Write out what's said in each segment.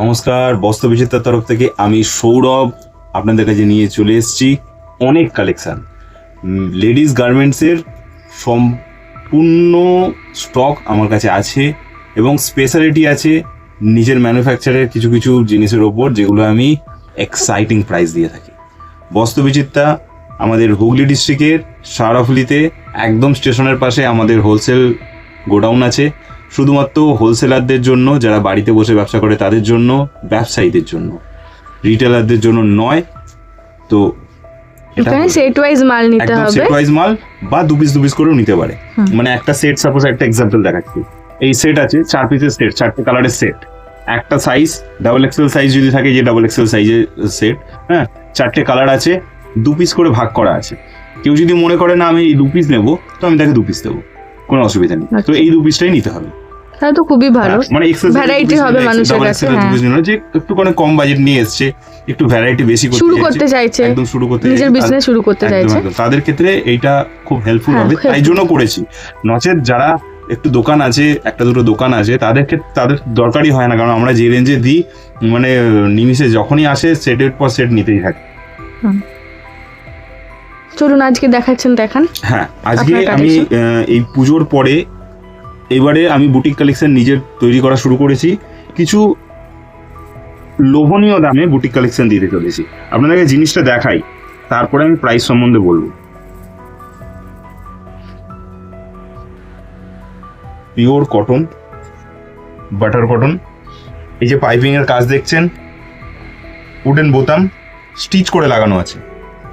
নমস্কার, বস্ত্র বিচিত্রার তরফ থেকে আমি সৌরভ আপনাদের কাছে নিয়ে চলে এসেছি অনেক কালেকশান। লেডিস গার্মেন্টসের সম্পূর্ণ স্টক আমার কাছে আছে এবং স্পেশালিটি আছে নিজের ম্যানুফ্যাকচারের কিছু কিছু জিনিসের ওপর, যেগুলো আমি এক্সাইটিং প্রাইস দিয়ে থাকি। বস্ত্র বিচিত্রা আমাদের হুগলি ডিস্ট্রিক্টের শাহরাফুলিতে একদম স্টেশনের পাশে আমাদের হোলসেল গোডাউন আছে, শুধুমাত্র হোলসেলারদের জন্য, যারা বাড়িতে বসে ব্যবসা করে তাদের জন্য, ব্যবসায়ীদের জন্য, রিটেলারদের জন্য নয়। তো এখানে সেট ওয়াইজ মাল নিতে হবে, সেট ওয়াইজ মাল বা দু পিস করেও নিতে পারে। মানে একটা সেট, সাপোজ একটা এক্সাম্পল দেখাচ্ছি, এই সেট আছে 4 পিসের সেট, 4টে কালারের সেট, একটা সাইজ ডাবল এক্সেল সাইজ যদি থাকে, যে ডাবল এক্সেল সাইজের সেট, হ্যাঁ, 4টে কালার আছে, 2 পিস করে ভাগ করা আছে। কেউ যদি মনে করে না আমি এই 2 পিস নেবো, তো আমি তাকে 2 পিস দেবো, কোনো অসুবিধা নেই। তো এই 2 পিসটাই নিতে হবে। তাহলে তো খুবই ভালো, মানে ভ্যারাইটি হবে মানুষের কাছে। যে একটু কোনো কম বাজেট নিয়ে এসছে, একটু ভ্যারাইটি বেশি শুরু করতে চাইছে, একদম শুরু করতে নিজের বিজনেস শুরু করতে চাইছে, তাদের ক্ষেত্রে এইটা খুব হেল্পফুল হবে, তাই জন্য করেছি। নচেত যারা একটু দোকান আছে, একটা দুটো দোকান আছে, তাদের দরকারই হয় না, কারণ আমরা যে রেঞ্জে দিই, মানে নিমিষে যখনই আসে সেটের পর সেট নিতেই থাকে। চলুন আজকে দেখাচ্ছেন, দেখান। হ্যাঁ, আজকে আমি এই পুজোর পরে এবারে আমি বুটিক কালেকশন নিজের তৈরি করা শুরু করেছি। কিছু লোভনীয় দামে বুটিক কালেকশন দিতে চলেছি। আপনাদেরকে জিনিসটা দেখাই, তারপরে আমি প্রাইস সম্বন্ধে বলবো। Pure cotton, butter cotton. এই যে পাইপিং এর কাজ দেখছেন, উডেন বোতাম স্টিচ করে লাগানো আছে,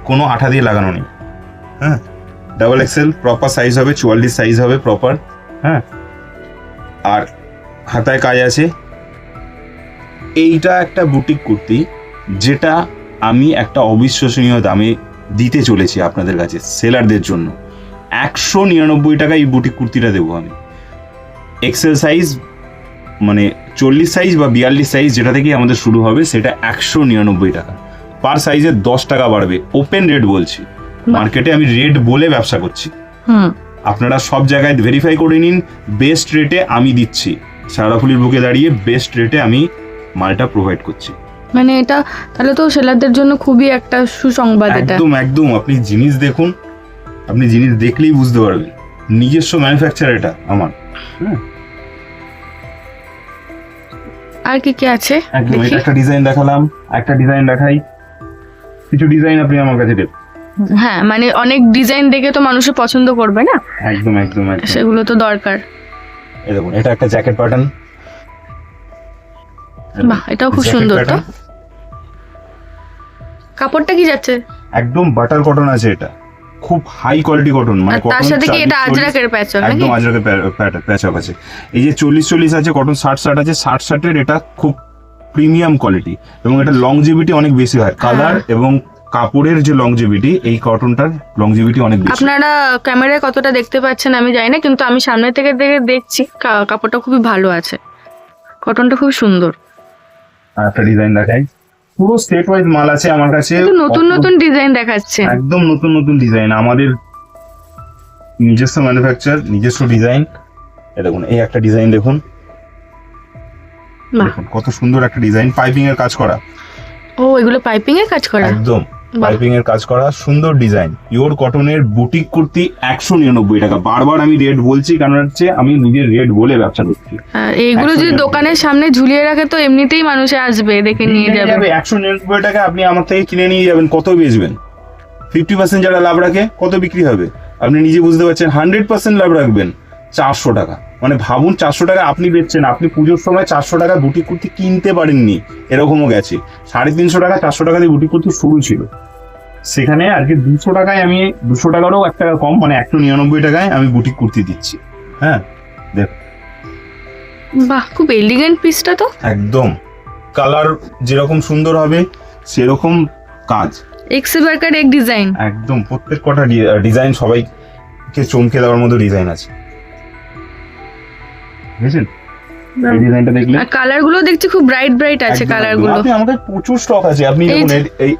কোনো আঠা দিয়ে লাগানো নেই। হ্যাঁ, ডাবল এক্সেল প্রপার সাইজ হবে, 44 সাইজ হবে প্রপার। হ্যাঁ, আর হাতায় কাজ আছে। এইটা একটা বুটিক কুর্তি, যেটা আমি একটা অবিশ্বাসনীয় দামে দিতে চলেছি আপনাদের কাছে সেলারদের জন্য। 199 টাকা এই বুটিক কুর্তিটা দেবো আমি। এক্সেল সাইজ মানে 40 সাইজ বা 42 সাইজ, যেটা থেকে আমাদের শুরু হবে, সেটা 199 টাকা। পার সাইজে 10 টাকা বাড়বে, ওপেন রেট বলছি। মার্কেটে আমি রেট বলে ব্যবসা করছি, আপনারা সব জায়গায় ভেরিফাই করে নিন। বেস্ট রেটে আমি দিচ্ছি, শাহরাফুলির বুকে দাঁড়িয়ে বেস্ট রেটে আমি মালটা প্রোভাইড করছি। মানে এটা তাহলে তো সেলারদের জন্য খুবই একটা সুসংবাদ। এটা একদম একদম। আপনি জিনিস দেখুন, আপনি জিনিস দেখলেই বুঝতে পারবেন, নিজস্ব ম্যানুফ্যাকচার এটা আমার। আর কি কি আছে একদম। এটা একটা ডিজাইন দেখালাম, একটা ডিজাইন দেখাই, কিছু ডিজাইন আপনি আমার কাছে দেবেন। হ্যাঁ, মানে অনেক ডিজাইন দেখে তো মানুষে পছন্দ করবে না। একদম একদম, সেগুলো তো দরকার। এই দেখুন, এটা একটা জ্যাকেট প্যাটার্ন। বাহ, এটাও খুব সুন্দর। তো কাপড়টা কি যাচ্ছে? একদম বাটার কটন আছে, এটা খুব হাই কোয়ালিটি কটন। মানে তার সাথে কি এটা আজরাকের প্যাচ? একদম আজরাকের প্যাচ আছে। এই যে 40 আছে, কটন 60 আছে, 60 এটা খুব প্রিমিয়াম কোয়ালিটি, এবং এটা লংজিভিটি অনেক বেশি হয়। কালার এবং কাপড়ের যে লংজিভিটি, এই কটনটার লংজিভিটি অনেক বেশি। আপনারা ক্যামেরায় কতটা দেখতে পাচ্ছেন আমি জানি না, কিন্তু আমি সামনে থেকে দেখছি কাপড়টা খুবই ভালো আছে, কটনটা খুব সুন্দর। আর একটা ডিজাইন দেখাই, পুরো সেট ওয়াইজ মাল আছে আমার কাছে। নতুন নতুন ডিজাইন দেখাচ্ছে, একদম নতুন নতুন ডিজাইন, আমাদের নিজস্ব ম্যানুফ্যাকচার, নিজস্ব ডিজাইন। দেখুন, এই একটা ডিজাইন দেখুন, দেখুন কত সুন্দর একটা ডিজাইন, পাইপিং এর কাজ করা। ও, এগুলো পাইপিং এর কাজ করা? একদম পাইপিং এর কাজ করা, সুন্দর ডিজাইন, পিওর কটনের বুটিক কুর্তি 199 টাকা। বারবার আমি রেট বলছি, কারণ হচ্ছে আমি নিজের রেট বলে ব্যবসা করছি। এইগুলো যদি দোকানের সামনে ঝুলিয়ে রাখে, তো এমনিতেই মানুষে আসবে, দেখে নিয়ে যাবে। 199 টাকা আপনি আমার থেকে কিনে নিয়ে যাবেন, কত বেচবেন? 50% যারা লাভ রাখে, কত বিক্রি হবে? আপনি নিজে বুঝতে পারছেন। 100% লাভ রাখবেন, 400 টাকা। মানে ভাবুন, 400 টাকা আপনি বেচছেন। আপনি পুজোর সময় 400 টাকা বুটিক কুর্তি কিনতে পারেননি, এরকমও গেছে। 350 টাকা, 400 টাকা দিয়ে বুটিক কুর্তি শুরু ছিল, সেখানে আজকে 200 টাকায় আমি 200 টাকারও 1 টাকা কম, মানে 199 টাকায় আমি বুটিক কুর্তি দিচ্ছি। হ্যাঁ, দেখো, বাহ, খুব এলিগেন্ট পিসটা তো। একদম কালার যেরকম সুন্দর হবে সেরকম কাজ, এক্সেবারকার এক ডিজাইন। একদম প্রত্যেক কটা ডিজাইন সবাইকে চমকে দেওয়ার মতো ডিজাইন আছে, বুঝছেন? এই ডিজাইনটা দেখলে, আর কালার গুলো দেখছি খুব ব্রাইট ব্রাইট আছে কালার গুলো। আপনি আমাদের প্রচুর স্টক আছে। আপনি দেখুন,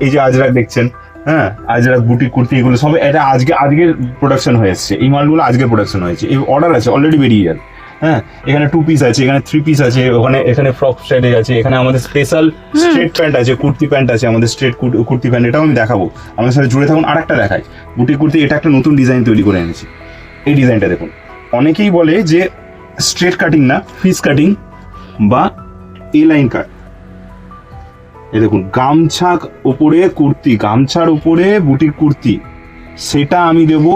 এই যে আজরাক দেখছেন, হ্যাঁ, আজরাক বুটিক কুর্তি, এগুলো সব এটা আজকের প্রোডাকশন হয়ে এসছে। এই মালগুলো আজকে প্রোডাকশন হয়েছে, এই অর্ডার আছে, অলরেডি বেরিয়ে যাবে। হ্যাঁ, এখানে 2 পিস আছে, এখানে 3 পিস আছে, এখানে ফ্রক স্টাইলে আছে, এখানে আমাদের স্পেশাল স্ট্রেট প্যান্ট আছে, কুর্তি প্যান্ট আছে, আমাদের স্ট্রেট কুর্তি প্যান্ট, এটাও আমি দেখাবো। আমাদের সাথে জুড়ে থাকুন। আরেকটা দেখাই, বুটিক কুর্তি, এটা একটা নতুন ডিজাইন তৈরি করে এনেছি। এই ডিজাইনটা দেখুন, অনেকেই বলে যে স্ট্রেট কাটিং না, ফিস কাটিং বা এ লাইন কাট। এই দেখুন, গামছার উপরে কুর্তি, গামছার উপরে বুটিক কুর্তি, সেটা আমি দেবো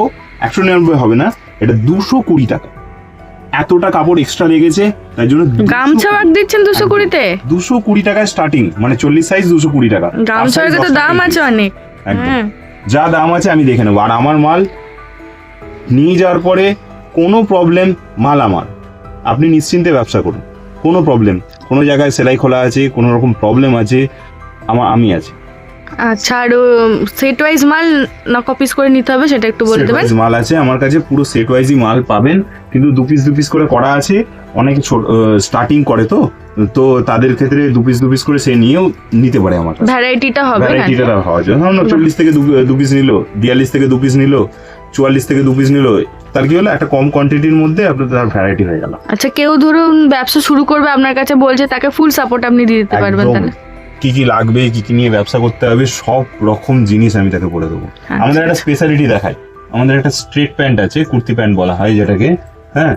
199 হবে না, এটা 220 টাকা। এতটা কাপড় এক্সট্রা লেগেছে, তাই জন্য গামছা ওয়ার্ক দিচ্ছেন 220-তে? 220 টাকায় স্টার্টিং, মানে 40 সাইজ 220 টাকা। গামছা ওয়ার্কে তো দাম আছে অনেক। একদম, যা দাম আছে আমি দেখে নেবো। আর আমার মাল নিয়ে যাওয়ার পরে কোনো প্রবলেম, মাল আমার, আপনি নিশ্চিন্তে ব্যবসা করুন, কোনো প্রবলেম, কোনো জায়গায় সেলাই খোলা আছে, কোনো রকম প্রবলেম আছে, আমি আছি। আচ্ছা, আর সেট ওয়াইজ মাল না কপিস করে নিতে হবে সেটা একটু বলে সেট দেবেন। ওয়াইজ মাল আছে আমার কাছে, পুরো সেট ওয়াইজই মাল পাবেন, কিন্তু 2 পিস করে করা আছে। অনেকে স্টার্টিং করে তো তাদের ক্ষেত্রে 2 পিস করে সে নিয়েও নিতে পারে আমার কাছে। ভ্যারাইটিটা হবে না? ভ্যারাইটিটা হওয়া যায়, ধরুন 40 থেকে 2 পিস নিল, 42 থেকে 2 পিস নিল, 44 থেকে 2 পিস নিল, তার কি হলো, একটা কম কোয়ান্টিটির মধ্যে আপনার তার ভ্যারাইটি হয়ে গেল। আচ্ছা, কেউ ধরুন ব্যবসা শুরু করবে আপনার কাছে, বলছে তাকে ফুল সাপোর্ট আপনি দিয়ে দিতে পারবেন তাহলে? কি কি লাগবে, কি কি নিয়ে ব্যবসা করতে হবে, সব রকম জিনিস আমি তাকে বলে দেবো। আমাদের একটা স্পেশালিটি দেখাই, আমাদের একটা স্ট্রেট প্যান্ট আছে, কুর্তি প্যান্ট বলা হয় যেটাকে। হ্যাঁ,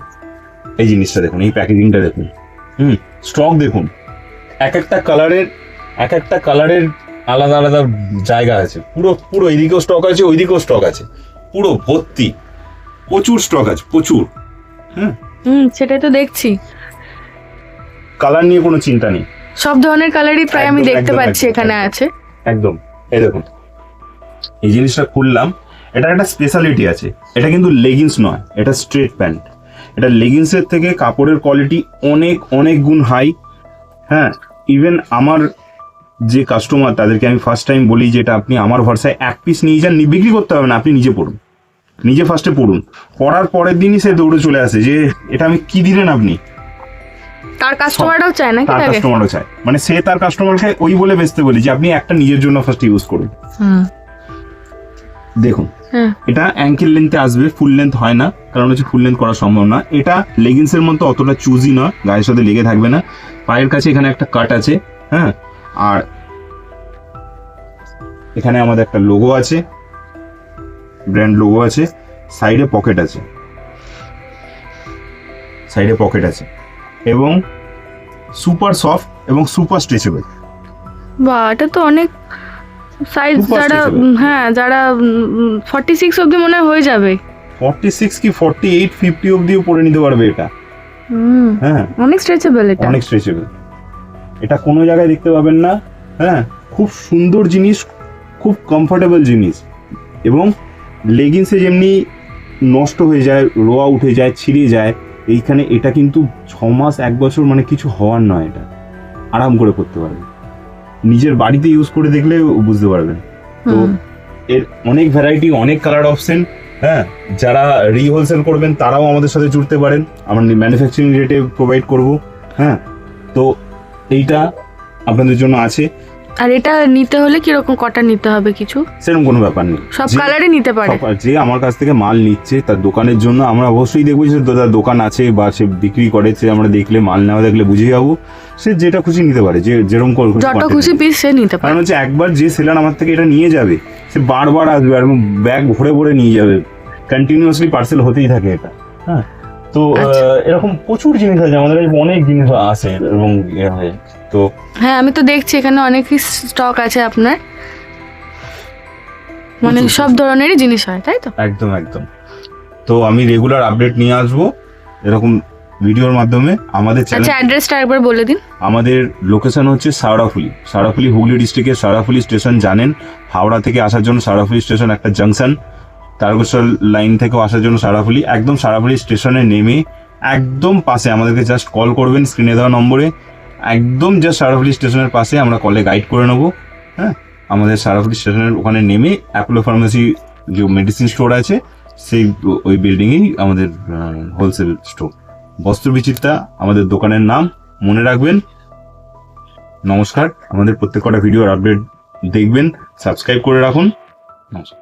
এই জিনিসটা দেখুন, এই প্যাকেজিংটা দেখুন, স্টক দেখুন, এক একটা কালারের আলাদা আলাদা জায়গা আছে, পুরো এইদিকেও স্টক আছে, ওইদিকেও স্টক আছে, পুরো ভর্তি, প্রচুর স্টক আছে, প্রচুর। সেটাই তো দেখছি, কালার নিয়ে কোনো চিন্তা নেই, সব ধরনের কালারই প্রায় আমি একদম, দেখতে একদম, পাচ্ছি একদম, এখানে একদম। আছে। একদম, এই দেখুন, এই জিনিসটা খুললাম, এটার একটা স্পেশালিটি আছে, এটা কিন্তু লেগিংস নয়, এটা স্ট্রেট প্যান্ট। এটা লেগিংসের থেকে কাপড়ের কোয়ালিটি অনেক অনেক গুণ হাই। হ্যাঁ, ইভেন আমার যে কাস্টমার, তাদেরকে আমি ফার্স্ট টাইম বলি যে এটা আপনি আমার ভরসায় 1 পিস নিয়ে যান, বিক্রি করতে হবে না, আপনি নিজে পড়ুন, নিজে ফার্স্টে পড়ুন, পড়ার পরের দিনই সে দৌড়ে চলে আসে যে এটা আমি কি দিলেন আপনি। তার কাস্টমাররাও চায় না, তার কাস্টমারও চায়, মানে সে তার কাস্টমারকে ওই বলে বেচতে বলি যে আপনি একটা নিজের জন্য ফার্স্ট ইউজ করুন। দেখুন, এটা অ্যাঙ্কেল লেন্থে আসবে, ফুল লেন্থ হয় না, কারণ হচ্ছে ফুল লেন্থ করা সম্ভব না। এটা লেগিংস এর মতো অতটা চুজি নয়, গায়ের সাথে লেগে থাকবে না। পায়ের কাছে এখানে একটা কাট আছে, হ্যাঁ, আর এখানে আমাদের একটা লোগো আছে, ব্র্যান্ড লোগো আছে, সাইডে পকেট আছে, এবং সুপার সফট এবং সুপার স্ট্রেচেবল। বাহ, এটা তো অনেক সাইজ, যারা 46 অবধি মনে হয়ে যাবে। 46 কি 48 50 অবধিও পরে নিতে পারবে এটা। হ্যাঁ, অনেক স্ট্রেচেবল, এটা অনেক স্ট্রেচেবল, এটা কোনো জায়গায় দেখতে পাবেন না। হ্যাঁ, খুব সুন্দর জিনিস, খুব কমফোর্টেবল জিনিস, এবং লেগিংসে যেমনি নষ্ট হয়ে যায়, রোয়া উঠে যায়, ছিঁড়ে যায়, এইখানে এটা কিন্তু 6 মাস 1 বছর মানে কিছু হওয়ার নয়, এটা আরাম করে করতে পারবে। নিজের বাড়িতে ইউজ করে দেখলে বুঝতে পারবেন। তো এর অনেক ভ্যারাইটি, অনেক কালার অপশন। হ্যাঁ, যারা রিহোলসেল করবেন তারাও আমাদের সাথে জুড়তে পারেন, আমরা ম্যানুফ্যাকচারিং রেটে প্রোভাইড করব। হ্যাঁ, তো এইটা আপনাদের জন্য আছে। আর এটা নিতে হলে কিরকম কটা নিতে হবে? কিছু সেরকম কোনো ব্যাপার নেই, সব কালারই নিতে পারে। যে আমার কাছ থেকে মাল নিচ্ছে তার দোকানের জন্য আমরা অবশ্যই দেখবো যে তার দোকান আছে বা সে বিক্রি করে, সে আমরা দেখলে, মাল নেওয়া দেখলে বুঝে যাবো সে যেটা খুশি নিতে পারে, যে যেরকম যত খুশি পিস সে নিতে পারে। কারণ হচ্ছে একবার যে সেলার আমার থেকে এটা নিয়ে যাবে, সে বারবার আসবে আর ব্যাগ ভরে ভরে নিয়ে যাবে, কন্টিনিউয়াসলি পার্সেল হতেই থাকে এটা। হ্যাঁ, তো এরকম প্রচুর জিনিস আছে আমাদের কাছে, অনেক জিনিস আছে এবং হয়। তো হ্যাঁ, আমি তো দেখছি এখানে অনেকই স্টক আছে আপনার, মানে সব ধরনেরই জিনিস হয়, তাই তো? একদম একদম। তো আমি রেগুলার আপডেট নিয়ে আসবো এরকম ভিডিওর মাধ্যমে। আমাদের আচ্ছা, অ্যাড্রেসটা একবার বলে দিন। আমাদের লোকেশন হচ্ছে সাউড়াফুলি, হুগলি ডিস্ট্রিক্টের সাউড়াফুলি স্টেশন জানেন। হাওড়া থেকে আসার জন্য সাউড়াফুলি স্টেশন একটা জাংশন, তারকেশ্বর লাইন থেকেও আসার জন্য সাউড়াফুলি, একদম সাউড়াফুলি স্টেশনে নেমে একদম পাশে আমাদেরকে জাস্ট কল করবেন স্ক্রিনে দেওয়া নম্বরে, একদম জাস্ট সাউড়াফুলি স্টেশনের পাশে, আমরা কলে গাইড করে নেবো। হ্যাঁ, আমাদের সাউড়াফুলি স্টেশনের ওখানে নেমে অ্যাপোলো ফার্মেসি যে মেডিসিন স্টোর আছে, সেই ওই বিল্ডিংয়েই আমাদের হোলসেল স্টোর, বস্ত্র বিচিত্রা আমাদের দোকানের নাম, মনে রাখবেন। নমস্কার, আমাদের প্রত্যেক কটা ভিডিওর আপডেট দেখবেন, সাবস্ক্রাইব করে রাখুন। নমস্কার।